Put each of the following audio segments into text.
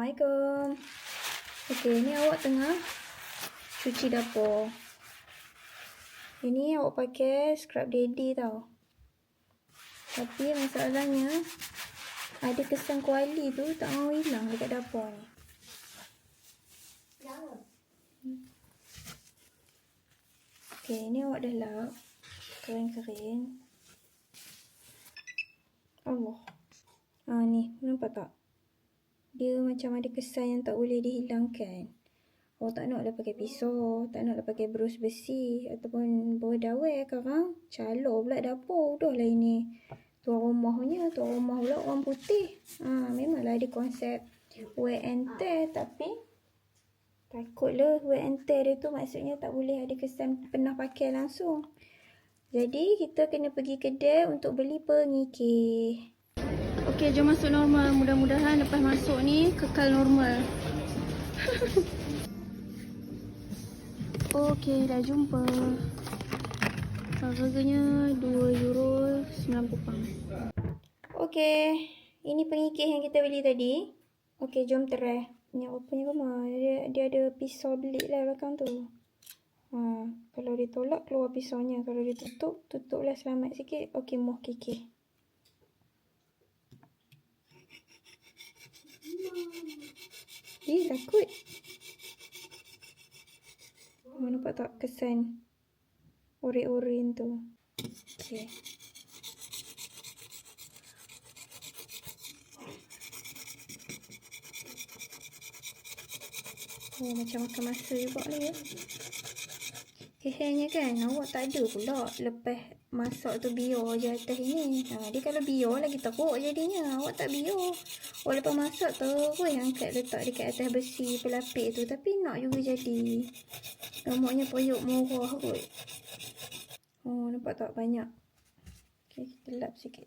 Assalamualaikum. Okey, ni awak tengah cuci dapur. Ini awak pakai scrub daddy tau. Tapi masalahnya ada kesan kuali tu tak mau hilang dekat dapur ni. Okey, ni awak dah lap kering-kering. Allah. Ni nampak tak? Dia macam ada kesan yang tak boleh dihilangkan. Awak tak nak lah pakai pisau, tak nak lah pakai berus besi ataupun berdawai sekarang. Calor pula dapur. Dah lah ini tuan rumah punya, tuan rumah pula orang putih. Memanglah ada konsep wear and tear, tapi takutlah wear and tear dia tu maksudnya tak boleh ada kesan pernah pakai langsung. Jadi kita kena pergi kedai untuk beli pengikir. Okey, jom masuk normal. Mudah-mudahan lepas masuk ni kekal normal. Okey, dah jumpa. Harganya €2.90. Okey, ini pengikir yang kita beli tadi. Okey, jom try. Ni apa punya rumah? Dia ada pisau belik lah belakang tu. Kalau dia tolak, keluar pisaunya. Kalau dia tutup, tutuplah selamat sikit. Okey, muh kikir. Takut. Nampak tak kesan oren-oren tu? Okey. Macam makan masa juga lah ya. Kehenya kan, awak tak ada pula lepas masak tu biar je atas ni. Dia kalau biar lagi teruk jadinya. Awak tak biar. Awak lepas masak terus angkat letak dekat atas besi pelapik tu. Tapi nak juga jadi. Lemaknya periuk murah kot. Nampak tak banyak. Okay, kita lap sikit.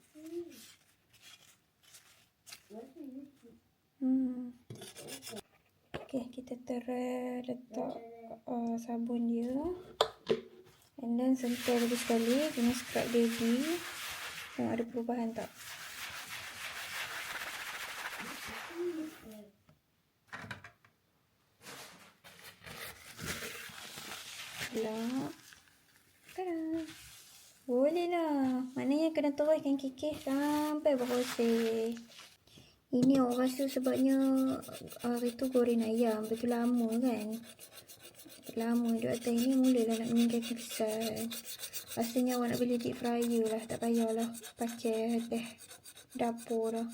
Okay, kita letak sabun dia. And then sentuh lagi sekali guna scrub daddy. Tengok ada perubahan tak? Lap. Tada. Boleh lah. Maknanya kena teruskan kikir sampai bersih. Ini awak rasa sebabnya hari tu goreng ayam. Betul lama kan? Lama duduk atas ni mulalah nak meninggalkan kesan. Rasanya awak nak beli deep fryer lah. Tak payahlah pakai atas dapur lah.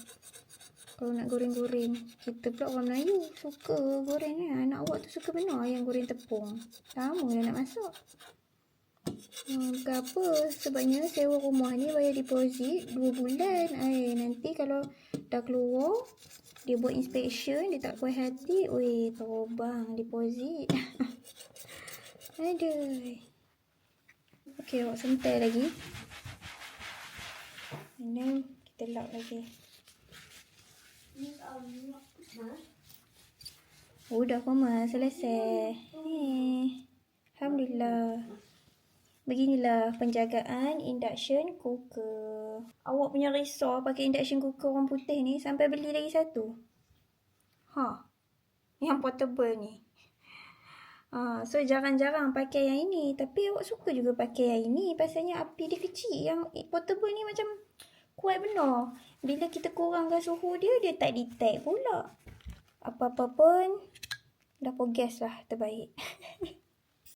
Kalau nak goreng-goreng. Kita pula orang Melayu suka goreng kan. Anak awak tu suka benar ayam goreng tepung. Lama lah nak masak. Kenapa? Sebabnya sewa rumah ni bayar deposit 2 bulan. Nanti kalau dah keluar, dia buat inspection, dia tak puas hati. Terbang deposit. Aduh. Okey, awak sentai lagi. And then kita lap lagi. Dah Koma, selesai. Alhamdulillah. Beginilah penjagaan induction cooker. Awak punya risau pakai induction cooker orang putih ni sampai beli lagi satu. Yang portable ni. So jarang-jarang pakai yang ini. Tapi awak suka juga pakai yang ini. Pasalnya api dia kecil. Yang portable ni macam kuat benar. Bila kita kurangkan suhu dia, dia tak detect pula. Apa-apa pun dapur gas lah terbaik.